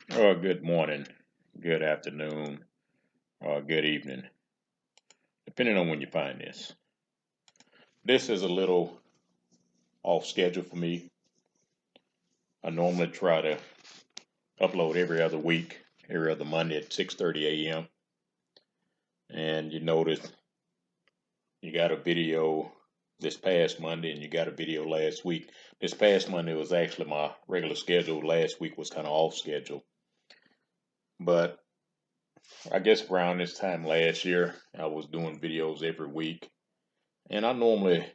Good morning, good afternoon, or good evening, depending on when you find this. This is a little off schedule for me. I normally try to upload every other week, every other Monday at 6:30 a.m. And you notice you got a video this past Monday and you got a video last week. This past Monday was actually my regular schedule. Last week was kind of off schedule. But I guess around this time last year, I was doing videos every week. And I normally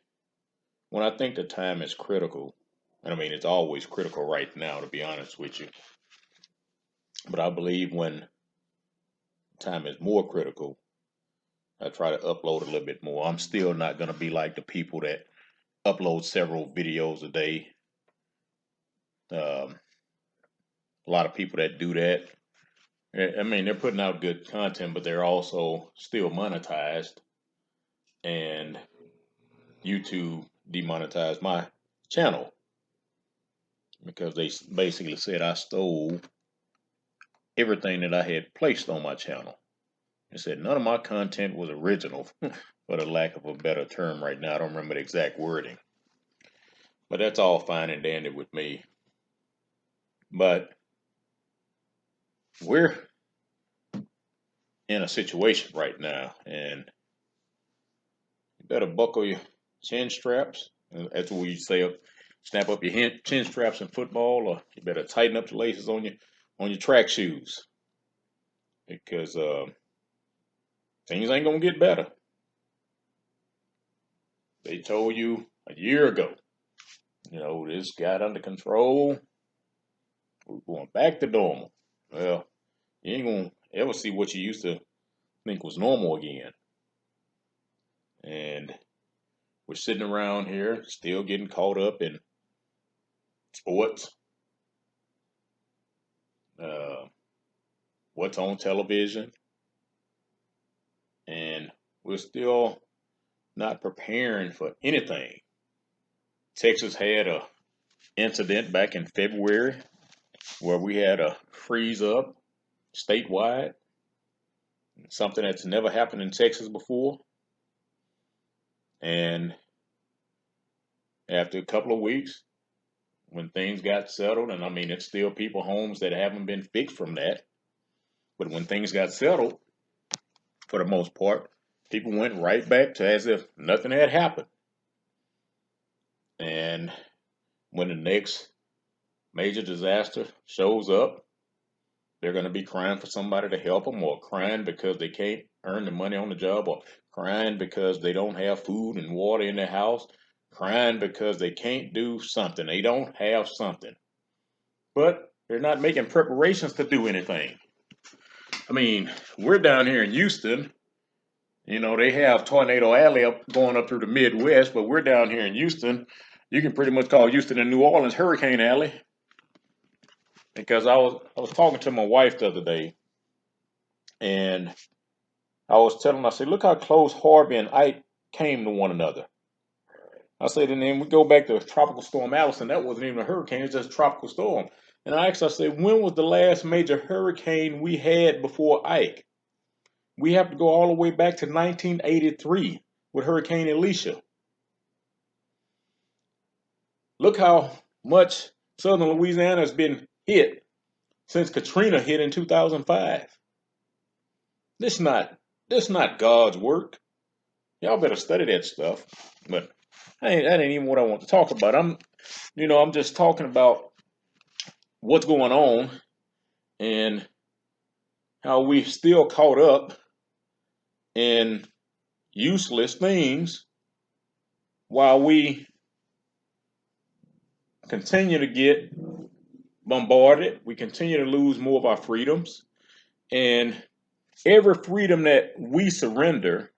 when I think the time is critical, and I mean it's always critical right now, to be honest with you, but I believe when time is more critical, I try to upload a little bit more. I'm still not going to be like the people that upload several videos a day. Um, a lot of people that do that, I mean, they're putting out good content, but they're also still monetized, and YouTube demonetized my channel because they basically said I stole everything that I had placed on my channel. It said none of my content was original, for the lack of a better term right now. I don't remember the exact wording. But that's all fine and dandy with me. But we're in a situation right now, and you better buckle your chin straps. That's what we say. Snap up your chin straps in football, or you better tighten up the laces on your track shoes because things ain't gonna get better. They told you a year ago, this got under control. We're going back to normal. Well, you ain't gonna ever see what you used to think was normal again. And we're sitting around here still getting caught up in sports, uh, what's on television, and we're still not preparing for anything. Texas had a incident back in February where we had a freeze up statewide, something that's never happened in Texas before. And after a couple of weeks, when things got settled, and I mean, it's still people homes that haven't been fixed from that, but when things got settled, for the most part, people went right back to as if nothing had happened. And when the next major disaster shows up, they're going to be crying for somebody to help them, or crying because they can't earn the money on the job, or crying because they don't have food and water in their house, crying because they can't do something. They don't have something. But they're not making preparations to do anything. I mean, we're down here in Houston. They have Tornado Alley going up through the Midwest, but we're down here in Houston. You can pretty much call Houston and New Orleans Hurricane Alley. Because I was talking to my wife the other day, and I said, look how close Harvey and Ike came to one another. I said, and then we go back to Tropical Storm Allison. That wasn't even a hurricane; it's just a tropical storm. And I said, when was the last major hurricane we had before Ike? We have to go all the way back to 1983 with Hurricane Alicia. Look how much southern Louisiana has been hit since Katrina hit in 2005. This not this not God's work. Y'all better study that stuff. But that ain't even what I want to talk about. I'm just talking about what's going on and how we still caught up in useless things while we continue to get bombarded. We continue to lose more of our freedoms. And every freedom that we surrender,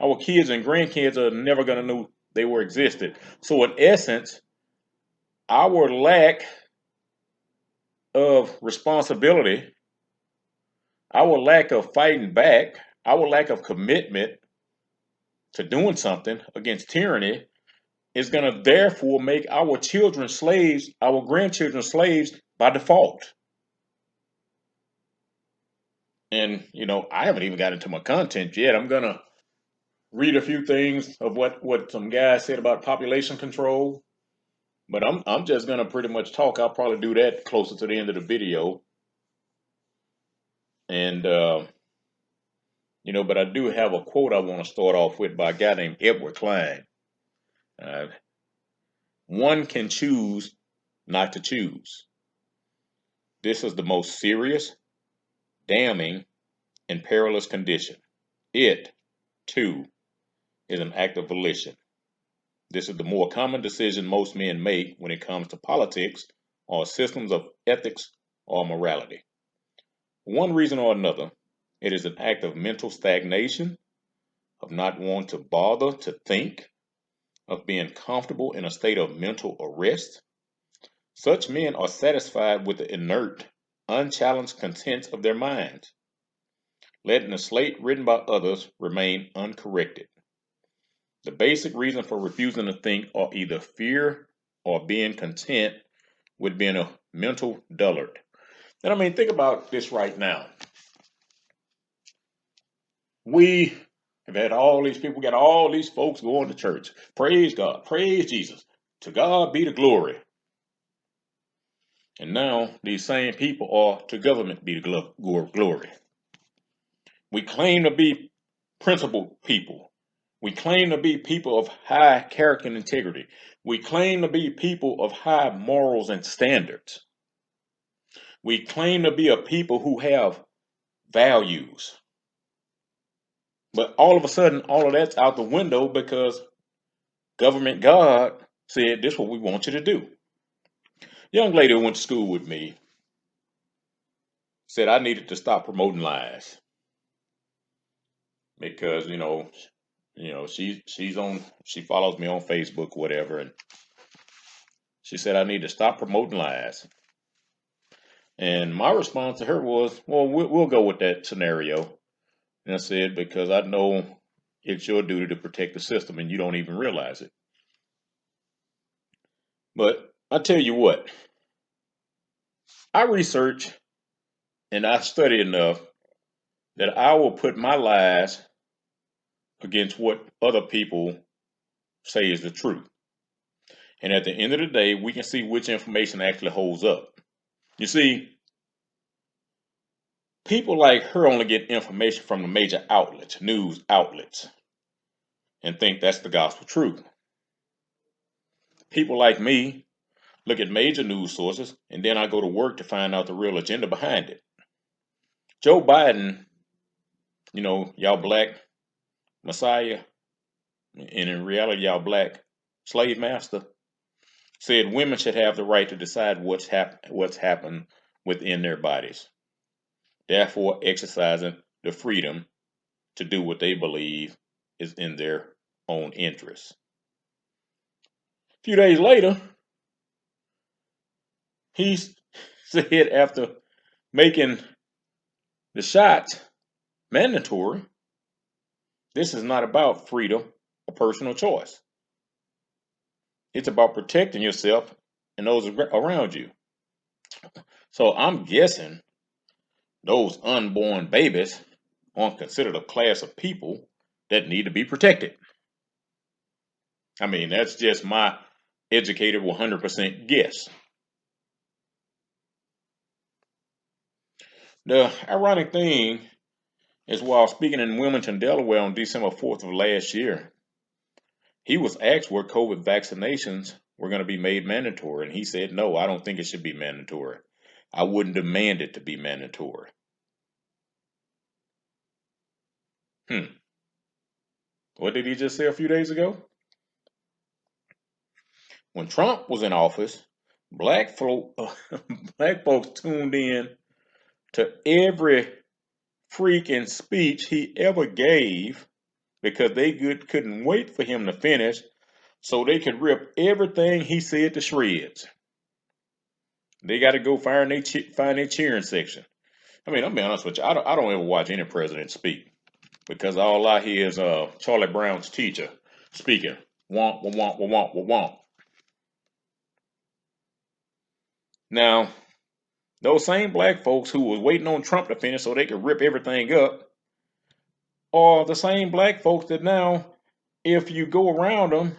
our kids and grandkids are never going to know they were existed. So in essence, our lack of responsibility, our lack of fighting back, our lack of commitment to doing something against tyranny is going to therefore make our children slaves, our grandchildren slaves by default. And, I haven't even got into my content yet. I'm going to read a few things of what some guys said about population control. But I'm just going to pretty much talk. I'll probably do that closer to the end of the video. And, but I do have a quote I want to start off with by a guy named Edward Klein. Uh, One can choose not to choose. This is the most serious, damning, and perilous condition. It, too, is an act of volition. This is the more common decision most men make when it comes to politics or systems of ethics or morality. For one reason or another, it is an act of mental stagnation, of not wanting to bother to think, of being comfortable in a state of mental arrest. Such men are satisfied with the inert, unchallenged contents of their minds, letting the slate written by others remain uncorrected. The basic reason for refusing to think are either fear or being content with being a mental dullard. And I mean, think about this right now. We have had all these people, got all these folks going to church. Praise God, praise Jesus. To God be the glory. And now these same people are to government be the glory. We claim to be principled people. We claim to be people of high character and integrity. We claim to be people of high morals and standards. We claim to be a people who have values. But all of a sudden, all of that's out the window because government God said, this is what we want you to do. Young lady who went to school with me said I needed to stop promoting lies because, she follows me on Facebook, whatever, and she said I need to stop promoting lies. And my response to her was, well, we'll go with that scenario. And I said, because I know it's your duty to protect the system and you don't even realize it. But I tell you what, I research and I study enough that I will put my lies against what other people say is the truth. And at the end of the day, we can see which information actually holds up. You see, people like her only get information from the major outlets, news outlets, and think that's the gospel truth. People like me look at major news sources, and then I go to work to find out the real agenda behind it. Joe Biden, y'all black messiah, and in reality, y'all black slave master, said women should have the right to decide what's happened within their bodies, therefore exercising the freedom to do what they believe is in their own interests. A few days later, he said after making the shots mandatory, this is not about freedom or personal choice. It's about protecting yourself and those around you. So I'm guessing those unborn babies aren't considered a class of people that need to be protected. I mean, that's just my educated 100% guess. The ironic thing is while speaking in Wilmington, Delaware on December 4th of last year, he was asked where COVID vaccinations were going to be made mandatory, and he said, no, I don't think it should be mandatory. I wouldn't demand it to be mandatory. What did he just say a few days ago? When Trump was in office, black folks tuned in to every freaking speech he ever gave because they couldn't wait for him to finish so they could rip everything he said to shreds. They got to go find their cheering section. I mean, I'll be honest with you. I don't ever watch any president speak because all I hear is Charlie Brown's teacher speaking. Womp, womp, womp, womp. Now, Those same black folks who was waiting on Trump to finish so they could rip everything up are the same black folks that now, if you go around them,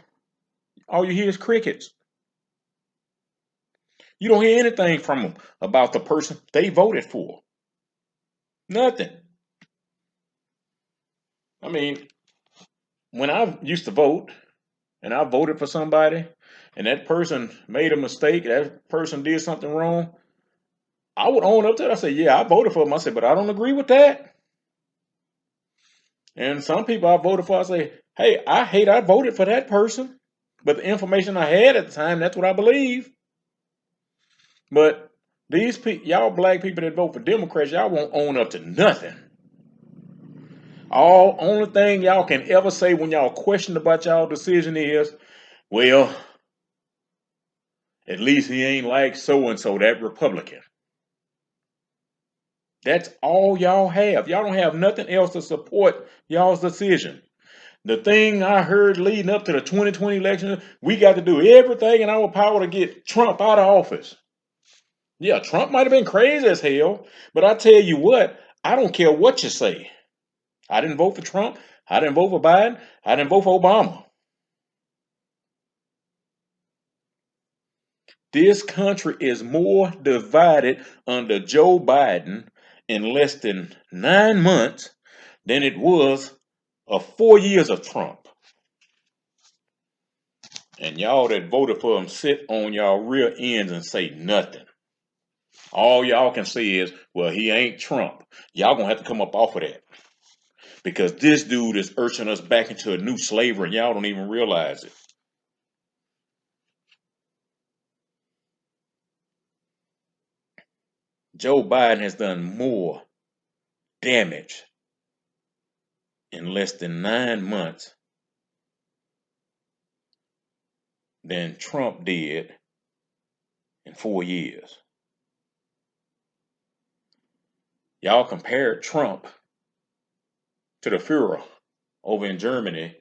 all you hear is crickets. You don't hear anything from them about the person they voted for. Nothing. I mean, when I used to vote and I voted for somebody and that person made a mistake, that person did something wrong, I would own up to it. I say, yeah, I voted for them. I said, but I don't agree with that. And some people I voted for, I say, hey, I voted for that person. But the information I had at the time, that's what I believe. But these people, y'all black people that vote for Democrats, y'all won't own up to nothing. Only thing y'all can ever say when y'all question about y'all decision is, well, at least he ain't like so and so, that Republican. That's all y'all have. Y'all don't have nothing else to support y'all's decision. The thing I heard leading up to the 2020 election, we got to do everything in our power to get Trump out of office. Yeah, Trump might have been crazy as hell, but I tell you what, I don't care what you say. I didn't vote for Trump. I didn't vote for Biden. I didn't vote for Obama. This country is more divided under Joe Biden in less than 9 months than it was of 4 years of Trump. And y'all that voted for him sit on y'all rear ends and say nothing. All y'all can say is, well, he ain't Trump. Y'all gonna have to come up off of that. Because this dude is urging us back into a new slavery and y'all don't even realize it. Joe Biden has done more damage in less than 9 months than Trump did in 4 years. Y'all compared Trump to the Führer over in Germany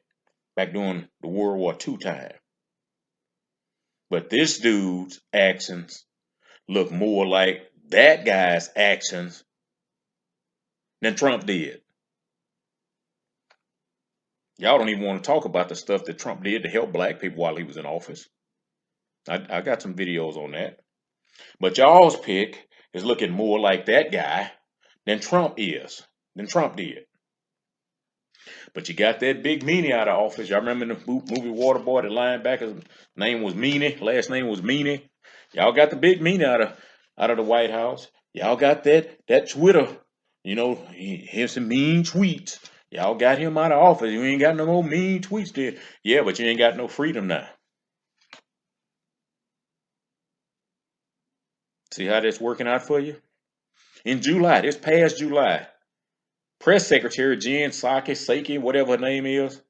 back during the World War II time. But this dude's actions look more like that guy's actions than Trump did. Y'all don't even want to talk about the stuff that Trump did to help black people while he was in office. I got some videos on that. But y'all's pick is looking more like that guy than Trump did. But you got that big meanie out of office. Y'all remember the movie Waterboy, the linebacker name was Meanie, last name was Meanie. Y'all got the big meanie out of the White House. Y'all got that Twitter, he has some mean tweets. Y'all got him out of office. You ain't got no more mean tweets there. Yeah, but you ain't got no freedom now. See how that's working out for you? In July, this past July, Press Secretary Jen Psaki, whatever her name is,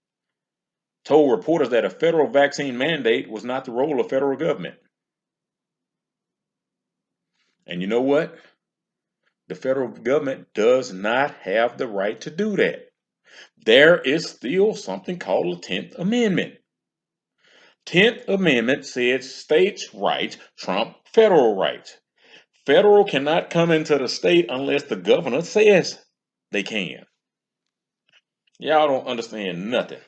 told reporters that a federal vaccine mandate was not the role of federal government. And you know what? The federal government does not have the right to do that. There is still something called the 10th Amendment. 10th Amendment says states' rights trump federal rights. Federal cannot come into the state unless the governor says they can. Y'all don't understand nothing.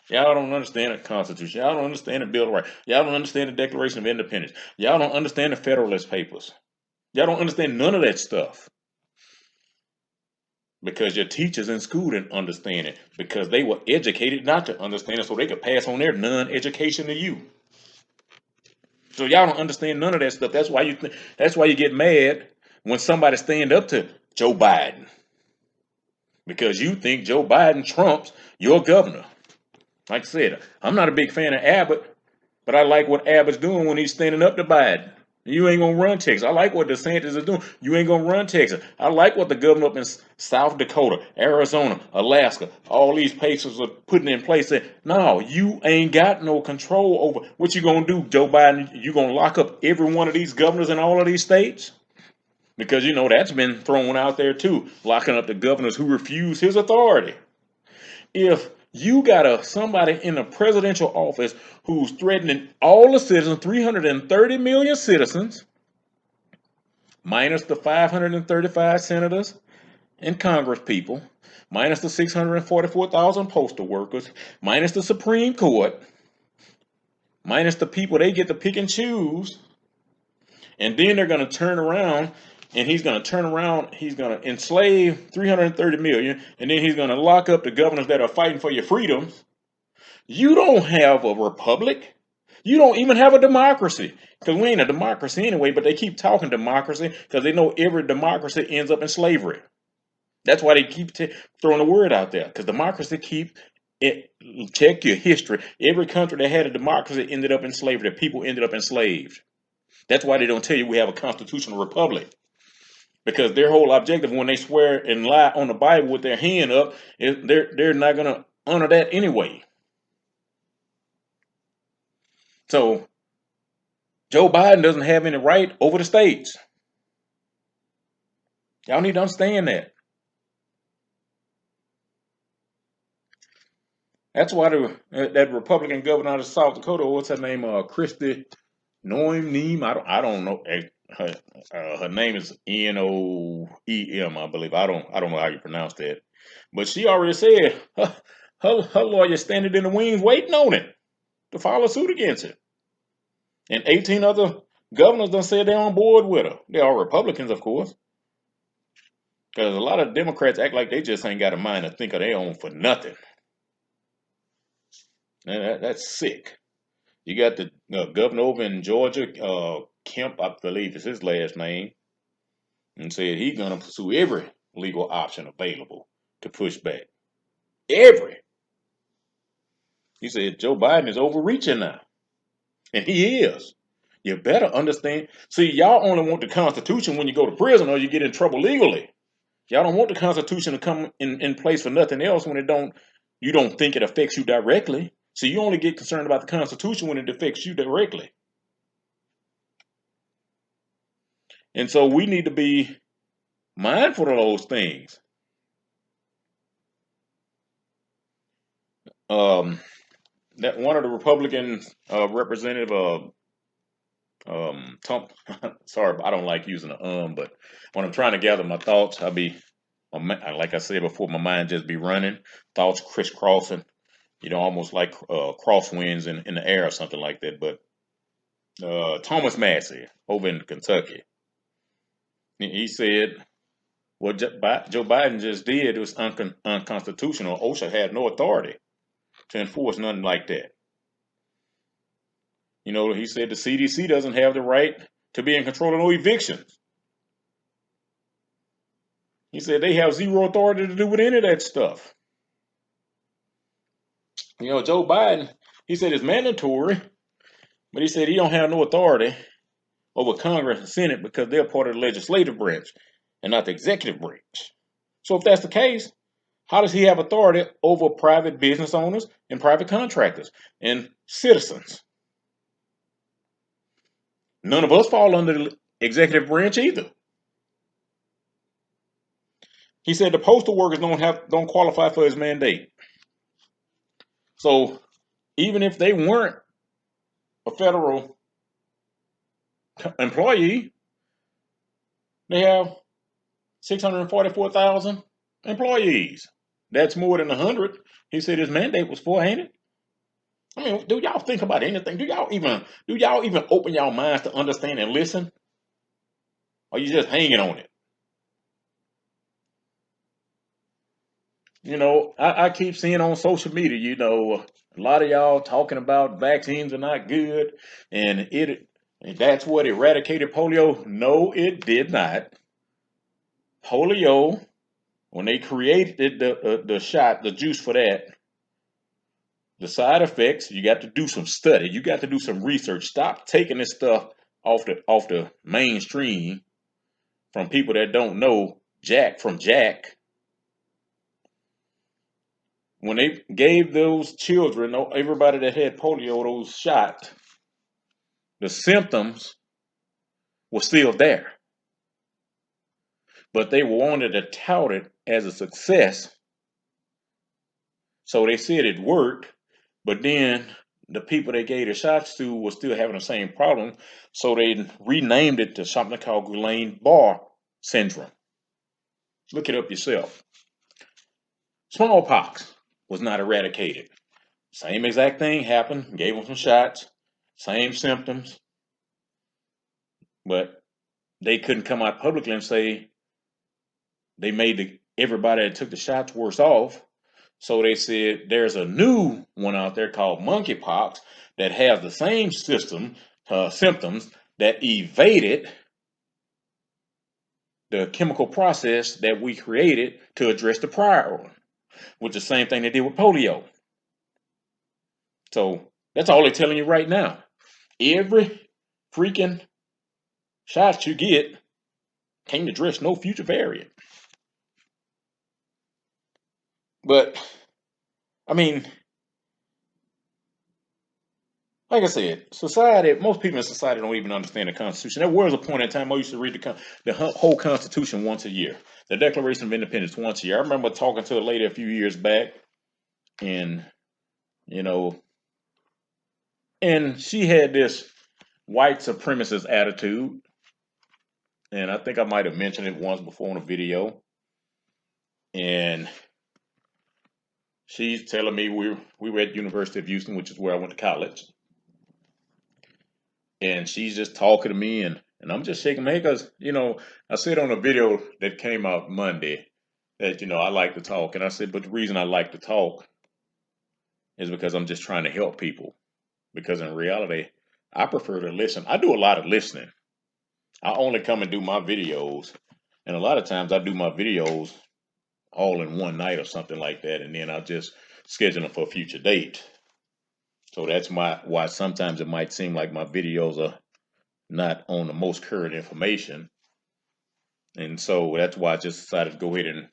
Y'all don't understand the Constitution. Y'all don't understand the Bill of Rights. Y'all don't understand the Declaration of Independence. Y'all don't understand the Federalist Papers. Y'all don't understand none of that stuff. Because your teachers in school didn't understand it. Because they were educated not to understand it so they could pass on their non-education to you. So y'all don't understand none of that stuff. That's why you get mad when somebody stand up to Joe Biden. Because you think Joe Biden trumps your governor. Like I said, I'm not a big fan of Abbott, but I like what Abbott's doing when he's standing up to Biden. You ain't gonna run Texas. I like what DeSantis is doing. You ain't gonna run Texas. I like what the governor up in South Dakota, Arizona, Alaska, all these places are putting in place. No, you ain't got no control over what you gonna do, Joe Biden. You gonna lock up every one of these governors in all of these states? Because that's been thrown out there too, locking up the governors who refuse his authority. If you got somebody in a presidential office who's threatening all the citizens, 330 million citizens, minus the 535 senators and Congress people, minus the 644,000 postal workers, minus the Supreme Court, minus the people they get to pick and choose, and then they're going to turn around and he's going to turn around, he's going to enslave 330 million, and then he's going to lock up the governors that are fighting for your freedoms. You don't have a republic. You don't even have a democracy. Because we ain't a democracy anyway, but they keep talking democracy because they know every democracy ends up in slavery. That's why they keep throwing the word out there. Because democracy keep it. Check your history. Every country that had a democracy ended up in slavery. The people ended up enslaved. That's why they don't tell you we have a constitutional republic. Because their whole objective, when they swear and lie on the Bible with their hand up, is they're not going to honor that anyway. So Joe Biden doesn't have any right over the states. Y'all need to understand that. That's why that Republican governor out of South Dakota, what's her name, Christy Noem, I don't know. Her name is Noem, I believe. I don't know how you pronounce that, but she already said her lawyer standing in the wings waiting on it to file a suit against it, and 18 other governors done said they're on board with her. They are Republicans, of course, because a lot of Democrats act like they just ain't got a mind to think of their own for nothing. And that's sick. You got the governor over in Georgia, Kemp, I believe is his last name, and said he's going to pursue every legal option available to push back. Every. He said Joe Biden is overreaching now. And he is. You better understand. See, y'all only want the Constitution when you go to prison or you get in trouble legally. Y'all don't want the Constitution to come in place for nothing else when you don't think it affects you directly. So you only get concerned about the Constitution when it affects you directly. And so we need to be mindful of those things. That one of the Republican representative, Tom, sorry, I don't like using but when I'm trying to gather my thoughts, like I said before, my mind just be running, thoughts crisscrossing, almost like crosswinds in the air or something like that. But Thomas Massey over in Kentucky, he said what Joe Biden just did was unconstitutional. OSHA had no authority to enforce nothing like that. He said the CDC doesn't have the right to be in control of no evictions. He said they have zero authority to do with any of that stuff. Joe Biden, he said it's mandatory, but he said he don't have no authority over Congress and Senate because they're part of the legislative branch and not the executive branch. So if that's the case, how does he have authority over private business owners and private contractors and citizens? None of us fall under the executive branch either. He said the postal workers don't qualify for his mandate. So even if they weren't a federal employee, they have 644,000 employees. That's more than 100. He said his mandate was for, ain't it? I mean, do y'all think about anything? Do y'all even open y'all minds to understand and listen? Or you just hanging on it? I keep seeing on social media, a lot of y'all talking about vaccines are not good, and that's what eradicated polio. No, it did not. Polio, when they created the shot, the juice for that, the side effects, you got to do some study. You got to do some research. Stop taking this stuff off the mainstream from people that don't know Jack from Jack. When they gave those children, everybody that had polio, those shots, the symptoms were still there. But they wanted to tout it as a success. So they said it worked, but then the people they gave the shots to were still having the same problem, so they renamed it to something called Guillain-Barré syndrome. Look it up yourself. Smallpox was not eradicated. Same exact thing happened. Gave them some shots, same symptoms, but they couldn't come out publicly and say they made everybody that took the shots worse off. So they said there's a new one out there called monkeypox that has the same symptoms that evaded the chemical process that we created to address the prior one, which is the same thing they did with polio. So that's all they're telling you right now. Every freaking shot you get can't address no future variant. But I mean, like I said, society, most people in society don't even understand the Constitution. There was a point in time I used to read the whole Constitution once a year, the Declaration of Independence once a year. I remember talking to a lady a few years back, and, you know, and she had this white supremacist attitude, and I think I might have mentioned it once before in a video, and she's telling me we were at University of Houston, which is where I went to college, and she's just talking to me, and I'm just shaking my head because, I said on a video that came out Monday that, I like to talk. And I said, but the reason I like to talk is because I'm just trying to help people. Because in reality, I prefer to listen. I do a lot of listening. I only come and do my videos. And a lot of times I do my videos all in one night or something like that. And then I'll just schedule them for a future date. So that's why sometimes it might seem like my videos are not on the most current information. And so that's why I just decided to go ahead and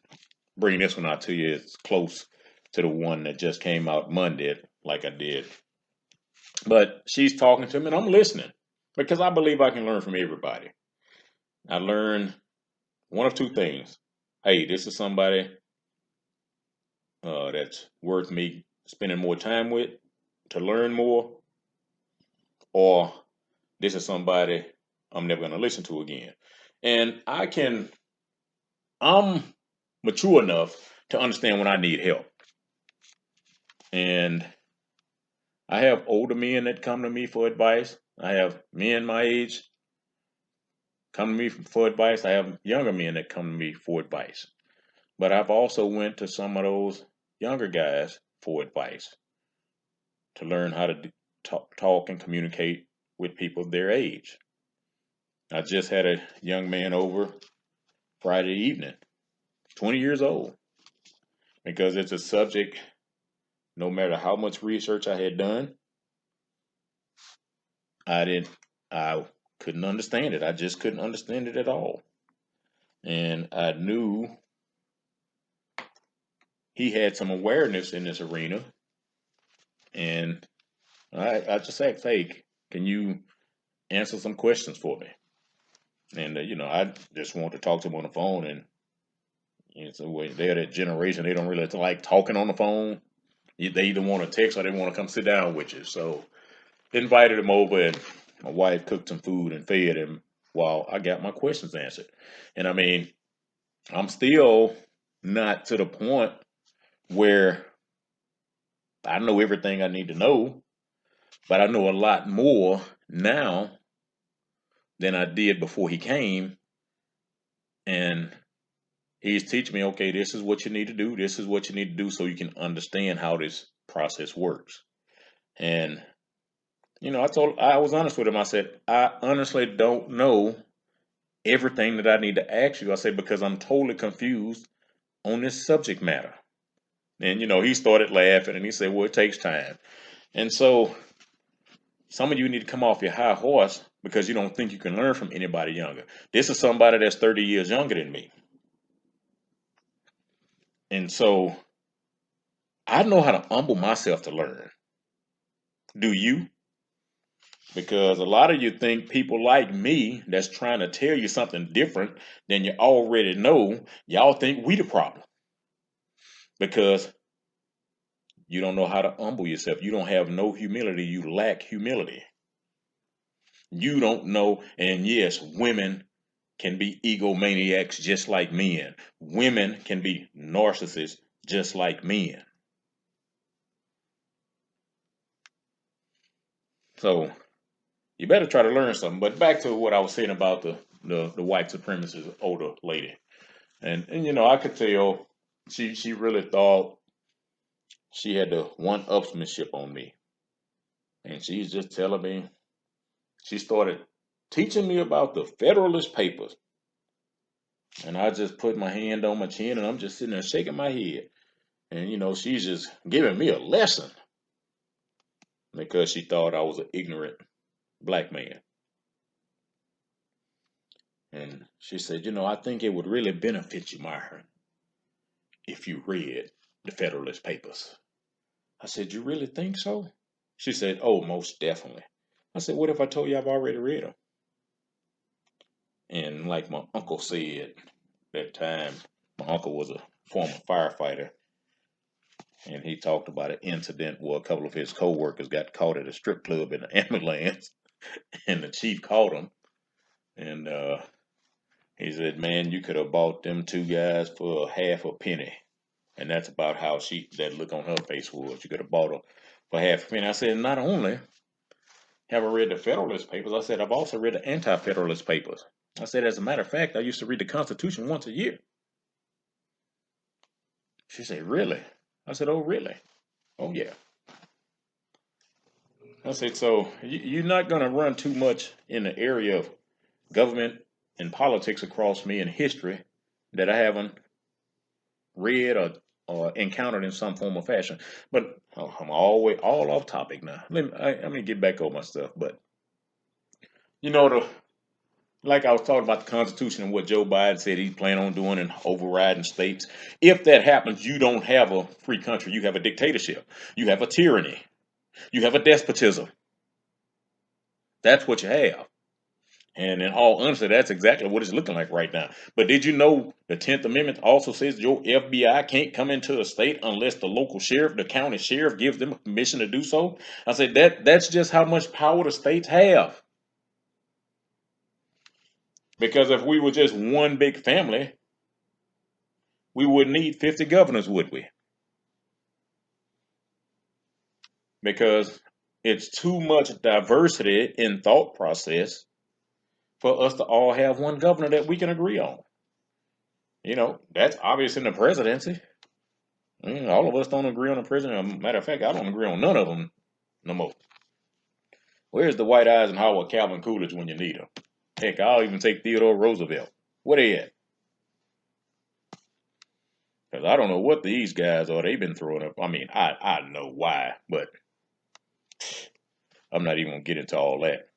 bring this one out to you. It's close to the one that just came out Monday, like I did. But she's talking to me and I'm listening because I believe I can learn from everybody. I learn one of two things. Hey, this is somebody that's worth me spending more time with to learn more, or this is somebody I'm never going to listen to again. And I'm mature enough to understand when I need help. And I have older men that come to me for advice. I have men my age come to me for advice. I have younger men that come to me for advice. But I've also went to some of those younger guys for advice to learn how to talk and communicate with people their age. I just had a young man over Friday evening, 20 years old, because it's a subject, no matter how much research I had done, I couldn't understand it. I just couldn't understand it at all. And I knew he had some awareness in this arena. And I just asked, hey, can you answer some questions for me? And, I just want to talk to him on the phone. And so they're that generation, they don't really like talking on the phone. They either want to text or they want to come sit down with you. So invited him over, and my wife cooked some food and fed him while I got my questions answered. And I mean, I'm still not to the point where I know everything I need to know, but I know a lot more now than I did before he came. And he's teaching me, okay, this is what you need to do. This is what you need to do so you can understand how this process works. And, I was honest with him. I said, I honestly don't know everything that I need to ask you. I said, because I'm totally confused on this subject matter. And, he started laughing and he said, well, it takes time. And so some of you need to come off your high horse because you don't think you can learn from anybody younger. This is somebody that's 30 years younger than me. And so I know how to humble myself to learn. Do you? Because a lot of you think people like me that's trying to tell you something different than you already know, y'all think we the problem. Because You don't know how to humble yourself. You don't have no humility. You lack humility. You don't know. And yes, women can be egomaniacs just like men. Women can be narcissists just like men. So you better try to learn something. But back to what I was saying about the white supremacist older lady. And you know, I could tell she really thought she had the one-upsmanship on me. And she's just telling me, she started teaching me about the Federalist Papers. And I just put my hand on my chin and I'm just sitting there shaking my head. And you know, she's just giving me a lesson because she thought I was an ignorant black man. And she said, you know, I think it would really benefit you, Myron, if you read the Federalist Papers. I said, you really think so? She said, oh, most definitely. I said, what if I told you I've already read them? And like my uncle said that time, my uncle was a former firefighter, and he talked about an incident where a couple of his co-workers got caught at a strip club in an ambulance, and the chief caught them. And he said, man, you could have bought them two guys for half a penny. And that's about how that look on her face was. You could have bought them for half a penny. I said, not only have I read the Federalist Papers, I said, I've also read the Anti-Federalist Papers. I said, as a matter of fact, I used to read the Constitution once a year. She said, really? I said, oh, really? Oh, yeah. I said, so you're not going to run too much in the area of government and politics across me in history that I haven't read or encountered in some form or fashion. But I'm always all off topic now. I'm going to get back on my stuff. But, you know, like I was talking about the Constitution and what Joe Biden said he's planning on doing and overriding states. If that happens, you don't have a free country. You have a dictatorship. You have a tyranny. You have a despotism. That's what you have. And in all honesty, that's exactly what it's looking like right now. But did you know the 10th Amendment also says your FBI can't come into a state unless the local sheriff, the county sheriff, gives them permission to do so? I said that's just how much power the states have. Because if we were just one big family, we wouldn't need 50 governors, would we? Because it's too much diversity in thought process for us to all have one governor that we can agree on. You know, that's obvious in the presidency. All of us don't agree on the president. Matter of fact, I don't agree on none of them no more. Where's the White Eisenhower, Calvin Coolidge when you need them? Heck, I'll even take Theodore Roosevelt. Where they at? Because I don't know what these guys are. They've been throwing up. I mean, I know why, but I'm not even going to get into all that.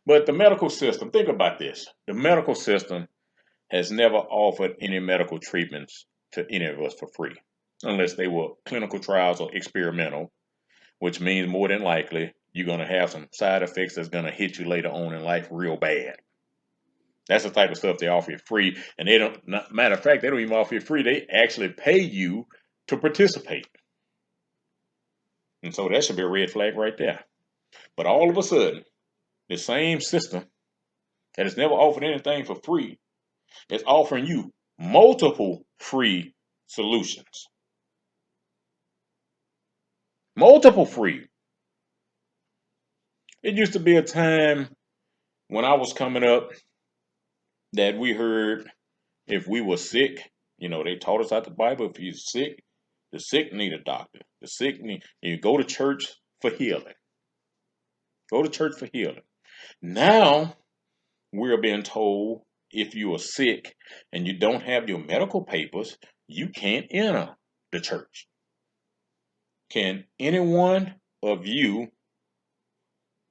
But the medical system, think about this. The medical system has never offered any medical treatments to any of us for free, unless they were clinical trials or experimental, which means more than likely you're going to have some side effects that's going to hit you later on in life real bad. That's the type of stuff they offer you free. And they don't, matter of fact, they don't even offer you free. They actually pay you to participate. And so that should be a red flag right there. But all of a sudden, the same system that has never offered anything for free is offering you multiple free solutions. Multiple free. It used to be a time when I was coming up that we heard if we were sick, you know, they taught us out the Bible. If you're sick, the sick need a doctor. The sick need, you go to church for healing. Go to church for healing. Now we're being told if you are sick and you don't have your medical papers, you can't enter the church. Can any one of you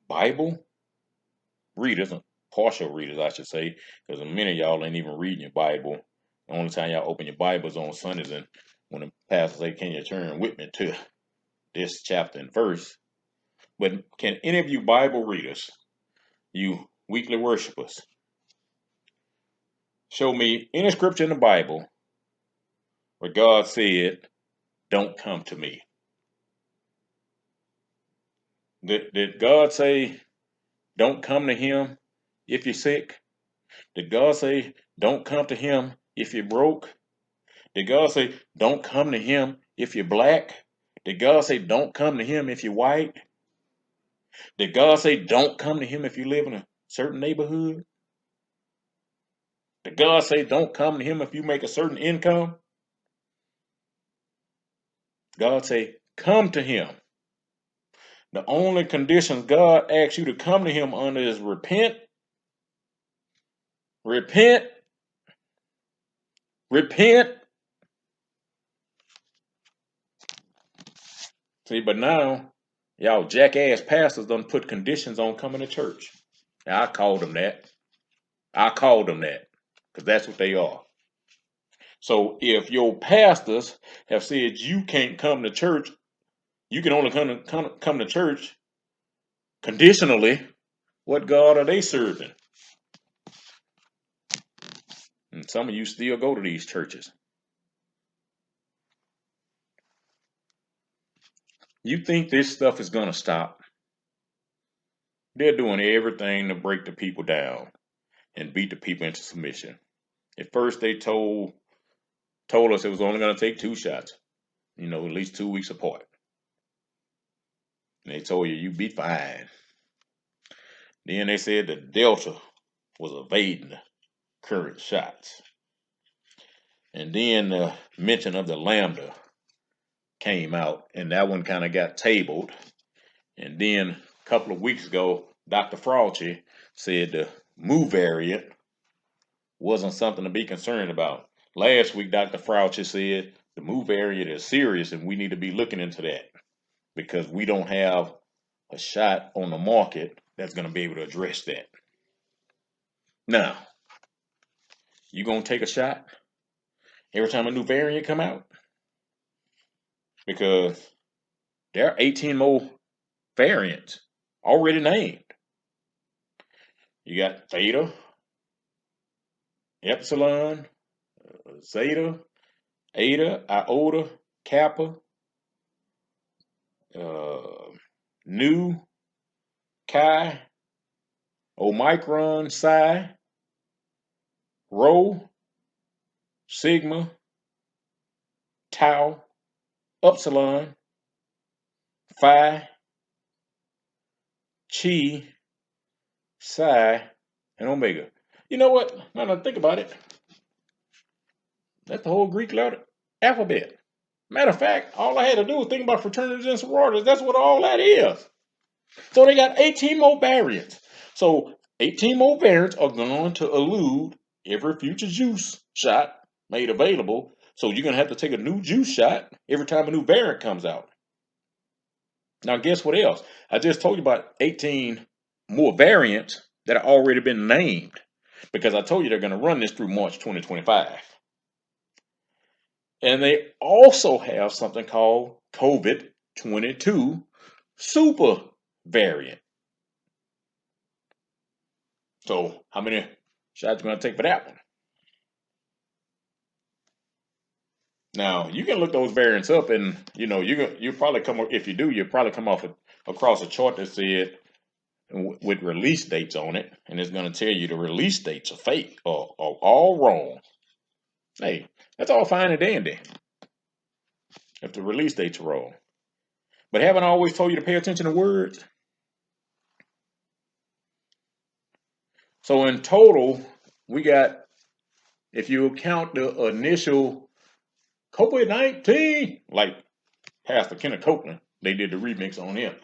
Bible readers, partial readers, I should say, because many of y'all ain't even reading your Bible. The only time y'all open your Bibles on Sundays and when the pastor say, can you turn with me to this chapter and verse? But can any of you Bible readers, you weekly worshipers, show me any scripture in the Bible where God said, don't come to me? Did God say don't come to him if you're sick? Did God say don't come to him if you're broke? Did God say don't come to him if you're black? Did God say don't come to him if you're white? Did God say don't come to him if you live in a certain neighborhood? Did God say don't come to him if you make a certain income? God say come to him. The only conditions God asks you to come to him under is repent, repent, repent. See, but now y'all jackass pastors done put conditions on coming to church. Now, I called them that. I called them that because that's what they are. So if your pastors have said you can't come to church, you can only come to church conditionally. What God are they serving? And some of you still go to these churches. You think this stuff is going to stop? They're doing everything to break the people down and beat the people into submission. At first, they told us it was only going to take 2 shots, at least 2 weeks apart. And they told you you'd be fine. Then they said the Delta was evading the current shots. And then the mention of the Lambda came out, and that one kind of got tabled. And then a couple of weeks ago, Dr. Fauci said the Mu variant wasn't something to be concerned about. Last week, Dr. Fauci said the Mu variant is serious and we need to be looking into that because we don't have a shot on the market that's going to be able to address that. Now, you going to take a shot every time a new variant come out? Because there are 18 more variants already named. You got Theta, Epsilon, Zeta, Eta, Iota, Kappa, Nu, Chi, Omicron, Psi, Rho, Sigma, Tau, Upsilon, Phi, Chi, Psi, and Omega. You know what? Now that I think about it, that's the whole Greek letter alphabet. Matter of fact, all I had to do was think about fraternities and sororities. That's what all that is. So they got 18 more variants. So 18 more variants are going to elude every future juice shot made available. So you're going to have to take a new juice shot every time a new variant comes out. Now, guess what else? I just told you about 18 more variants that have already been named because I told you they're going to run this through March 2025. And they also have something called COVID-22 super variant. So how many shots you going to take for that one? Now you can look those variants up, and you probably come if you do, you'll probably come across a chart that said with release dates on it, and it's going to tell you the release dates are fake or all wrong. Hey, that's all fine and dandy if the release dates are wrong. But haven't I always told you to pay attention to words? So in total, we got, if you count the initial COVID-19, like Pastor Kenneth Copeland, they did the remix on him.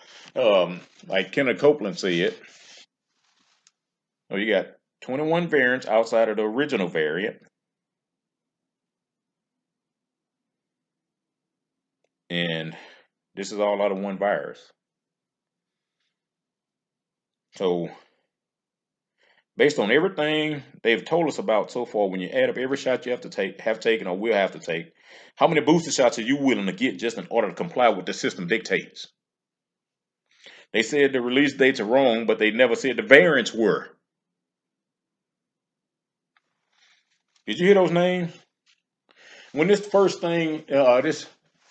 Like Kenneth Copeland said, you got 21 variants outside of the original variant. And this is all out of one virus. So based on everything they've told us about so far, when you add up every shot you have taken or will have to take, how many booster shots are you willing to get just in order to comply with the system dictates? They said the release dates are wrong, but they never said the variants were. Did you hear those names? When this first thing,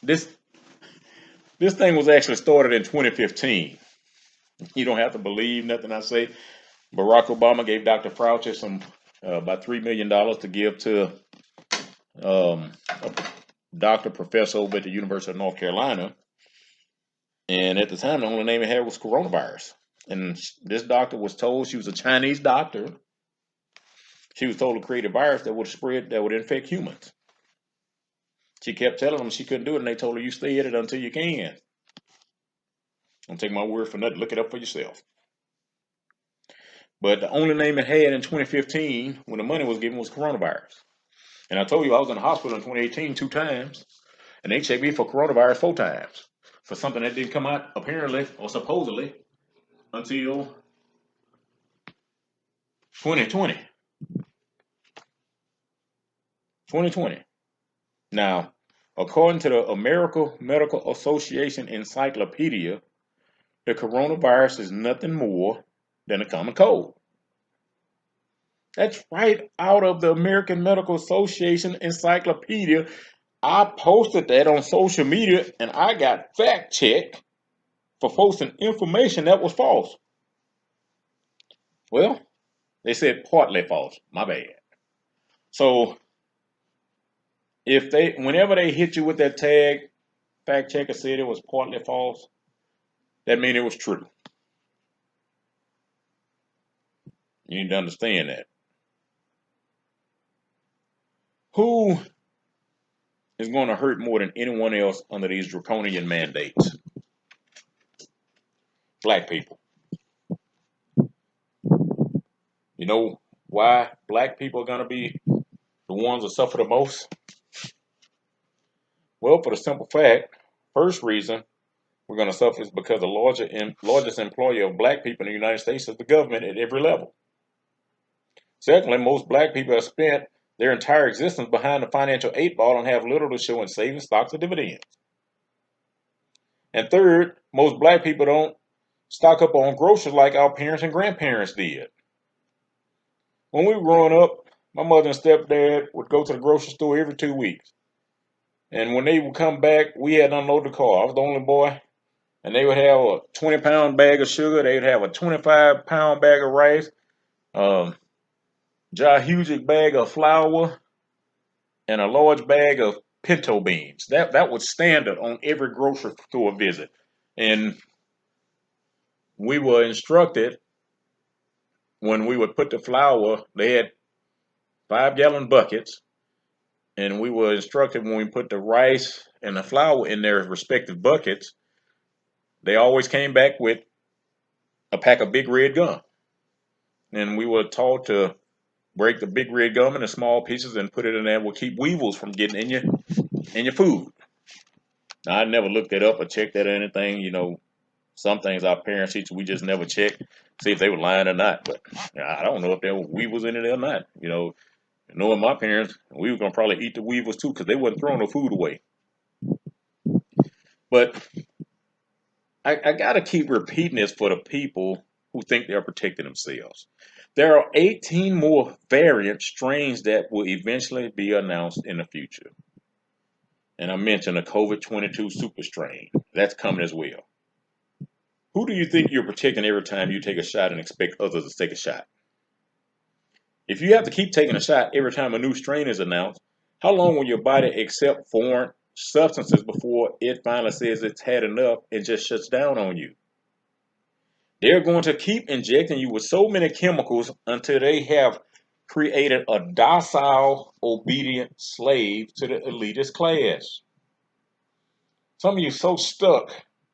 this thing was actually started in 2015. You don't have to believe nothing I say. Barack Obama gave Dr. Fauci some about $3 million to give to a doctor professor over at the University of North Carolina. And at the time, the only name it had was coronavirus. And this doctor was told, she was a Chinese doctor. She was told to create a virus that would spread, that would infect humans. She kept telling them she couldn't do it, and they told her, you stay at it until you can. Don't take my word for nothing. Look it up for yourself. But the only name it had in 2015, when the money was given, was coronavirus. And I told you I was in the hospital in 2018 2 times, and they checked me for coronavirus 4 times for something that didn't come out apparently or supposedly until 2020. 2020. Now, according to the American Medical Association Encyclopedia, the coronavirus is nothing more than a common cold. That's right out of the American Medical Association Encyclopedia. I posted that on social media and I got fact checked for posting information that was false. Well, they said partly false. My bad. So whenever they hit you with that tag, fact checker said it was partly false, that means it was true. You need to understand that. Who is going to hurt more than anyone else under these draconian mandates? Black people. You know why black people are going to be the ones that suffer the most? Well, for the simple fact, first reason we're going to suffer is because the largest employer of black people in the United States is the government at every level. Secondly, most black people have spent their entire existence behind the financial 8 ball and have little to show in savings, stocks, or dividends. And third, most black people don't stock up on groceries like our parents and grandparents did. When we were growing up, my mother and stepdad would go to the grocery store every 2 weeks. And when they would come back, we had to unload the car. I was the only boy. And they would have a 20-pound bag of sugar. They would have a 25-pound bag of rice, huge bag of flour, and a large bag of pinto beans. That was standard on every grocery store visit. And we were instructed when we would put the flour, they had 5-gallon buckets, and we were instructed when we put the rice and the flour in their respective buckets, they always came back with a pack of big red gum. And we were taught to break the big red gum into small pieces and put it in there. Will keep weevils from getting in your food. Now, I never looked it up or checked that or anything. You know, some things our parents teach we just never check, see if they were lying or not. But I don't know if there were weevils in it or not. You know, knowing my parents, we were gonna probably eat the weevils too because they wasn't throwing no food away. But I gotta keep repeating this for the people who think they're protecting themselves. There are 18 more variant strains that will eventually be announced in the future. And I mentioned the COVID-22 super strain. That's coming as well. Who do you think you're protecting every time you take a shot and expect others to take a shot? If you have to keep taking a shot every time a new strain is announced, how long will your body accept foreign substances before it finally says it's had enough and just shuts down on you? They're going to keep injecting you with so many chemicals until they have created a docile, obedient slave to the elitist class. Some of you so stuck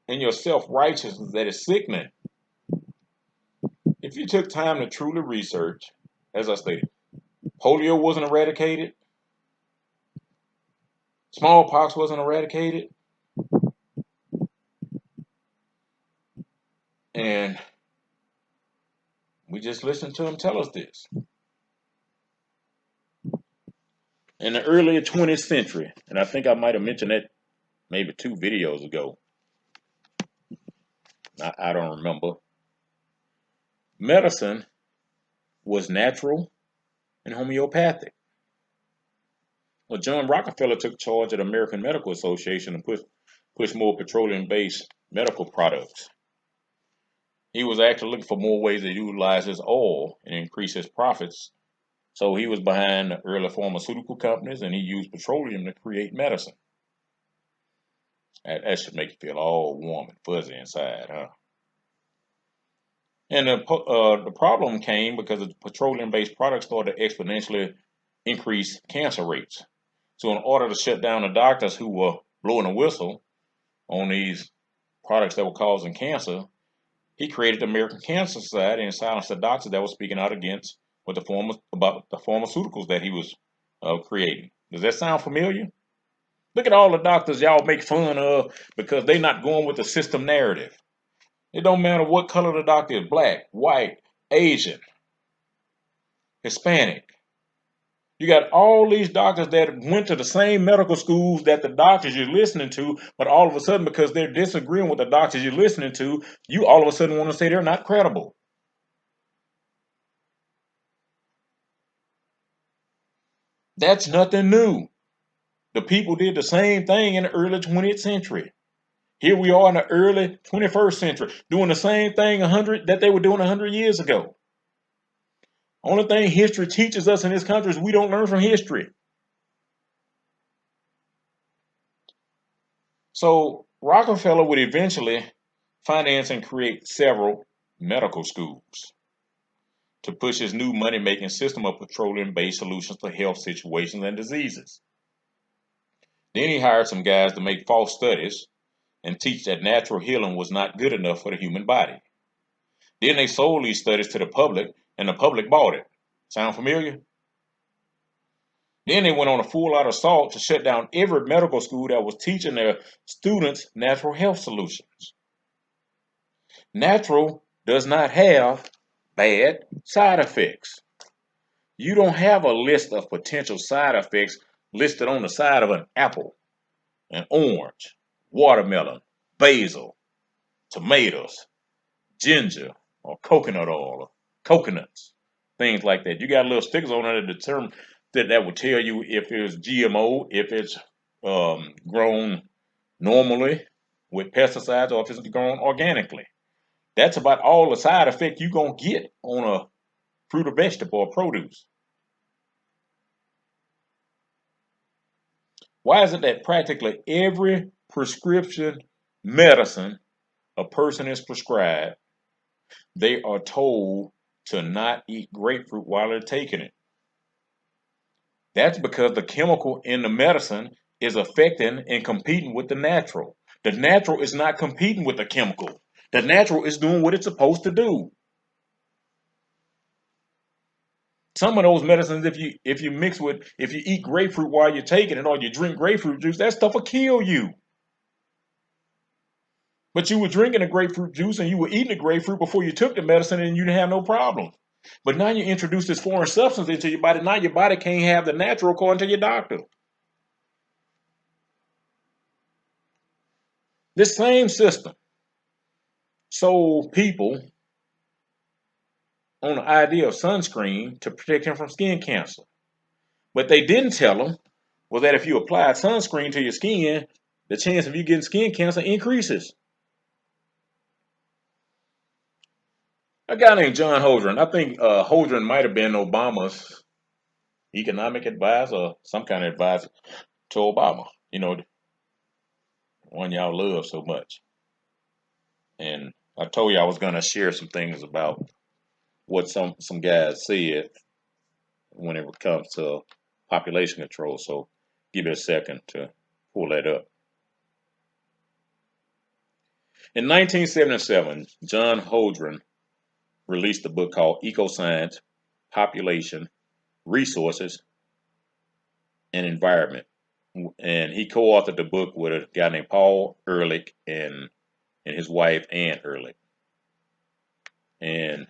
in your self-righteousness that it's sickening. If you took time to truly research, as I stated, polio wasn't eradicated, smallpox wasn't eradicated, and we just listened to them tell us this. In the early 20th century, and I think I might have mentioned that maybe 2 videos ago, I don't remember, medicine was natural and homeopathic. Well, John Rockefeller took charge of the American Medical Association and pushed more petroleum-based medical products. He was actually looking for more ways to utilize his oil and increase his profits. So he was behind the early pharmaceutical companies, and he used petroleum to create medicine. That should make you feel all warm and fuzzy inside, huh? And the problem came because the petroleum-based products started to exponentially increase cancer rates. So in order to shut down the doctors who were blowing a whistle on these products that were causing cancer, he created the American Cancer Society and silenced the doctors that were speaking out against about the pharmaceuticals that he was creating. Does that sound familiar? Look at all the doctors y'all make fun of because they're not going with the system narrative. It don't matter what color the doctor is, black, white, Asian, Hispanic. You got all these doctors that went to the same medical schools that the doctors you're listening to, but all of a sudden, because they're disagreeing with the doctors you're listening to, you all of a sudden want to say they're not credible. That's nothing new. The people did the same thing in the early 20th century. Here we are in the early 21st century, doing the same thing that they were doing 100 years ago. Only thing history teaches us in this country is we don't learn from history. So Rockefeller would eventually finance and create several medical schools to push his new money-making system of petroleum-based solutions to health situations and diseases. Then he hired some guys to make false studies and teach that natural healing was not good enough for the human body. Then they sold these studies to the public, and the public bought it. Sound familiar? Then they went on a full-out assault to shut down every medical school that was teaching their students natural health solutions. Natural does not have bad side effects. You don't have a list of potential side effects listed on the side of an apple, an orange, watermelon, basil, tomatoes, ginger, or coconut oil, or coconuts, things like that. You got little stickers on it that determine that will tell you if it's GMO, if it's grown normally with pesticides, or if it's grown organically. That's about all the side effect you're gonna get on a fruit or vegetable or produce. Why is it that practically every prescription medicine a person is prescribed, they are told to not eat grapefruit while they're taking it? That's because the chemical in the medicine is affecting and competing with the natural. The natural is not competing with the chemical. The natural is doing what it's supposed to do. Some of those medicines, if you eat grapefruit while you're taking it or you drink grapefruit juice, that stuff will kill you. But you were drinking the grapefruit juice and you were eating the grapefruit before you took the medicine and you didn't have no problem. But now you introduce this foreign substance into your body. Now your body can't have the natural according to your doctor. This same system sold people on the idea of sunscreen to protect them from skin cancer. What they didn't tell them was that if you applied sunscreen to your skin, the chance of you getting skin cancer increases. A guy named John Holdren, I think Holdren might have been Obama's economic advisor or some kind of advisor to Obama. You know, the one y'all love so much. And I told you I was going to share some things about what some guys said when it comes to population control. So give me a second to pull that up. In 1977, John Holdren released a book called Ecoscience, Population, Resources, and Environment. And he co-authored the book with a guy named Paul Ehrlich and his wife, Ann Ehrlich. And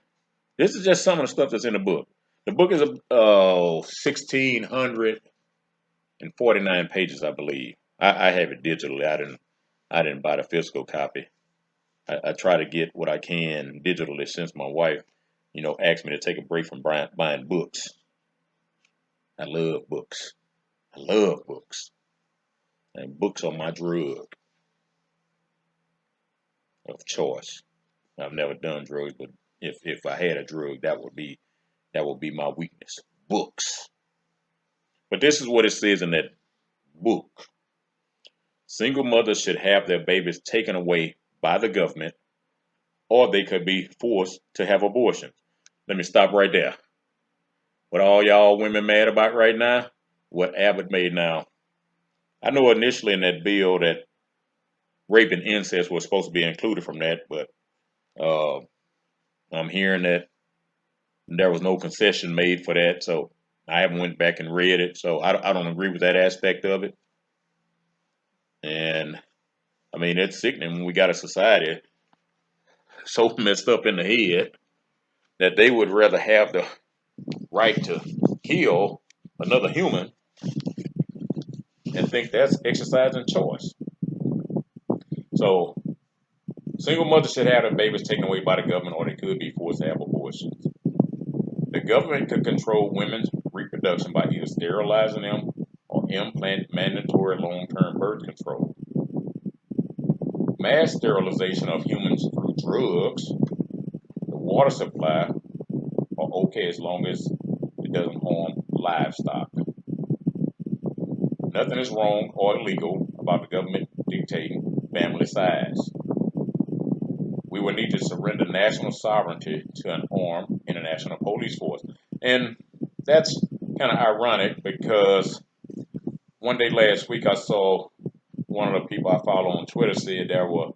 this is just some of the stuff that's in the book. The book is 1,649 pages, I believe. I have it digitally. I didn't buy the physical copy. I try to get what I can digitally since my wife, asked me to take a break from buying books. I love books. I love books. And books are my drug of choice. I've never done drugs, but if I had a drug, that would be my weakness. Books. But this is what it says in that book. Single mothers should have their babies taken away by the government, or they could be forced to have abortions. Let me stop right there. What all y'all women mad about right now? What Abbott made now. I know initially in that bill that rape and incest was supposed to be included from that, but uh, I'm hearing that there was no concession made for that, so I haven't went back and read it, so I don't agree with that aspect of it. And I mean, it's sickening when we got a society so messed up in the head that they would rather have the right to kill another human and think that's exercising choice. So single mothers should have their babies taken away by the government, or they could be forced to have abortions. The government could control women's reproduction by either sterilizing them or implant mandatory long-term birth control. Mass sterilization of humans through drugs, the water supply, are okay as long as it doesn't harm livestock. Nothing is wrong or illegal about the government dictating family size. We will need to surrender national sovereignty to an armed international police force. And that's kind of ironic because one day last week I saw one of the people I follow on Twitter said there were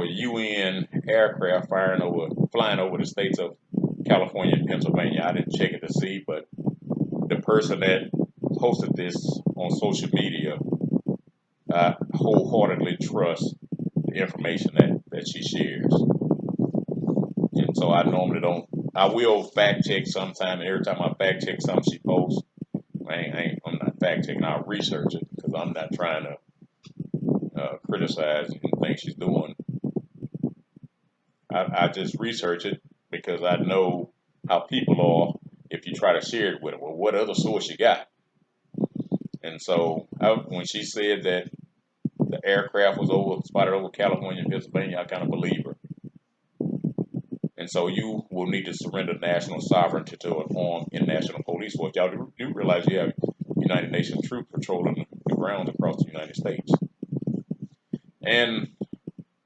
UN aircraft flying over the states of California and Pennsylvania. I didn't check it to see, but the person that posted this on social media, I wholeheartedly trust the information that she shares. And so I normally don't. I will fact check sometime, and every time I fact check something she posts, I'm not fact checking. I'll research it because I'm not trying to criticize anything she's doing. I just research it because I know how people are. If you try to share it with them, well, what other source you got? And so when she said that the aircraft was spotted over California and Pennsylvania, I kind of believe her. And so you will need to surrender national sovereignty to an armed international police force. Y'all do realize you have United Nations troops patrolling the grounds across the United States. And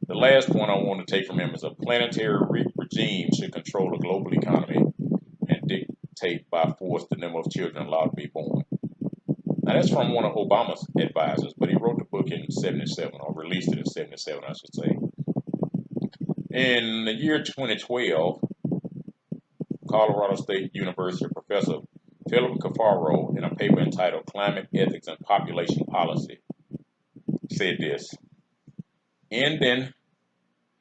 the last point I want to take from him is a planetary regime should control the global economy and dictate by force the number of children allowed to be born. Now that's from one of Obama's advisors, but he wrote the book in '77, or released it in '77, I should say. In the year 2012, Colorado State University professor Philip Cafaro, in a paper entitled Climate Ethics and Population Policy, said this: ending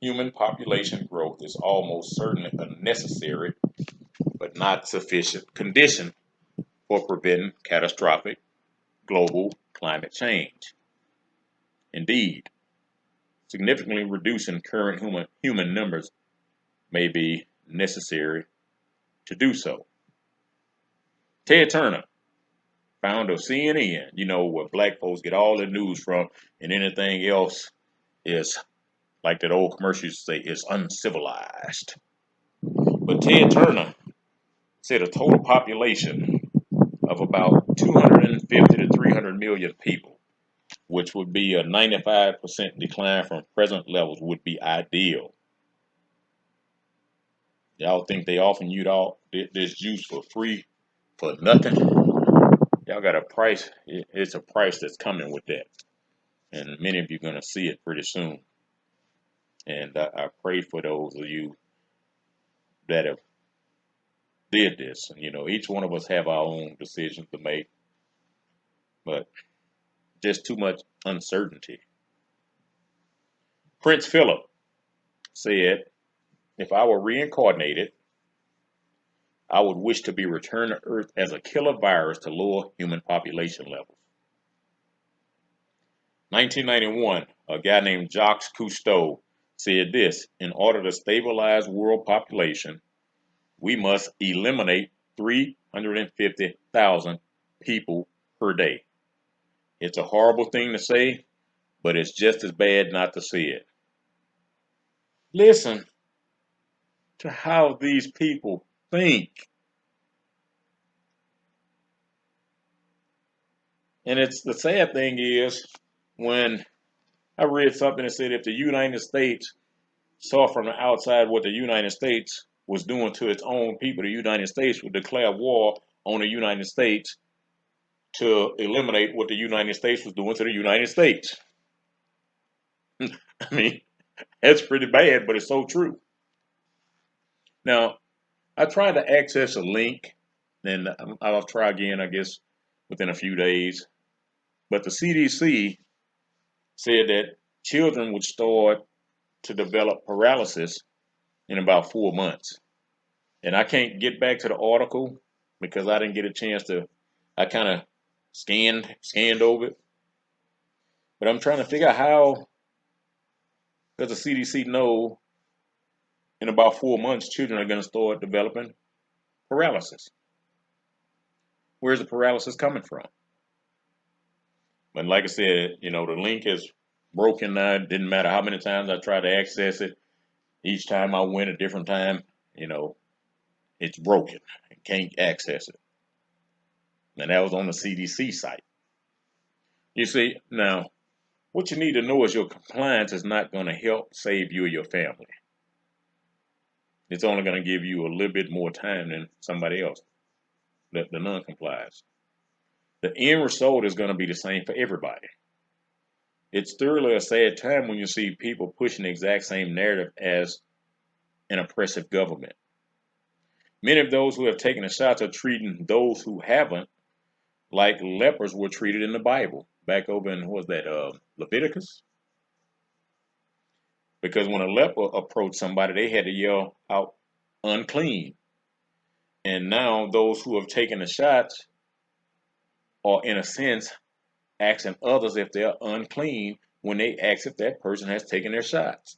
human population growth is almost certainly a necessary but not sufficient condition for preventing catastrophic global climate change. Indeed, significantly reducing current human numbers may be necessary to do so. Ted Turner, founder of CNN, you know, where black folks get all their news from, and anything else is, like that old commercial used to say, is uncivilized. But Ted Turner said a total population of about 250 to 300 million people, which would be a 95% decline from present levels, would be ideal. Y'all think they offering you all this juice for free for nothing? Y'all got a price. It's a price that's coming with that, and many of you are gonna see it pretty soon. And I pray for those of you that have did this. And, you know, each one of us have our own decisions to make, but just too much uncertainty. Prince Philip said, "If I were reincarnated, I would wish to be returned to Earth as a killer virus to lower human population levels." 1991, a guy named Jacques Cousteau said this: "In order to stabilize world population, we must eliminate 350,000 people per day." It's a horrible thing to say, but it's just as bad not to say it. Listen, to how these people think. And it's the sad thing is when I read something that said if the United States saw from the outside what the United States was doing to its own people, the United States would declare war on the United States to eliminate what the United States was doing to the United States. I mean, that's pretty bad, but it's so true. Now, I tried to access a link, and I'll try again, I guess, within a few days. But the CDC said that children would start to develop paralysis in about 4 months. And I can't get back to the article because I didn't get a chance to. I kind of scanned over it, but I'm trying to figure out how does the CDC know in about 4 months children are going to start developing paralysis? Where's the paralysis coming from? But like I said, the link is broken now. It didn't matter how many times I tried to access it. Each time I went a different time, it's broken. I can't access it. And that was on the CDC site. You see, now, what you need to know is your compliance is not going to help save you or your family. It's only going to give you a little bit more time than somebody else that the non-complies. The end result is going to be the same for everybody. It's thoroughly a sad time when you see people pushing the exact same narrative as an oppressive government. Many of those who have taken the shots are treating those who haven't like lepers were treated in the Bible. Back over in, what was that, Leviticus? Because when a leper approached somebody, they had to yell out, unclean. And now those who have taken the shots are, in a sense, asking others if they're unclean when they ask if that person has taken their shots.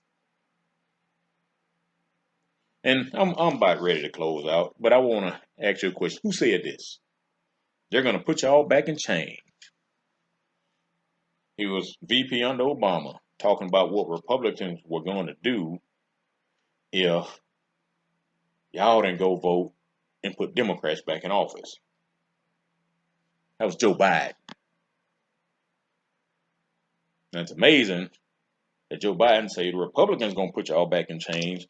And I'm about ready to close out, but I want to ask you a question. Who said this? They're going to put y'all back in chains. He was VP under Obama talking about what Republicans were going to do if y'all didn't go vote and put Democrats back in office. That was Joe Biden. And it's amazing that Joe Biden said the Republicans going to put y'all back in chains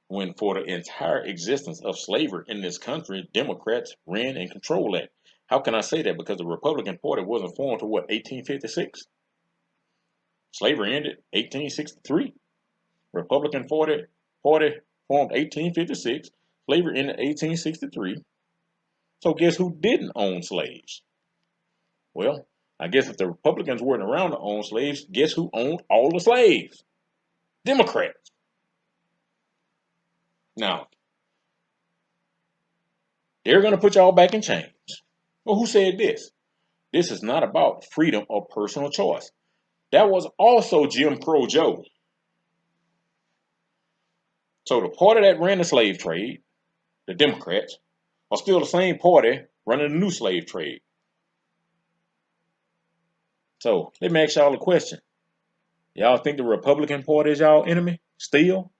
when for the entire existence of slavery in this country, Democrats ran and controlled that. How can I say that? Because the Republican Party wasn't formed until 1856? Slavery ended 1863. Republican Party formed 1856. Slavery ended 1863. So guess who didn't own slaves? Well, I guess if the Republicans weren't around to own slaves, guess who owned all the slaves? Democrats. Now, they're going to put y'all back in chains. Well, who said this? This is not about freedom or personal choice. That was also Jim Crow Joe. So the party that ran the slave trade, the Democrats, are still the same party running the new slave trade. So let me ask y'all a question. Y'all think the Republican Party is y'all enemy still?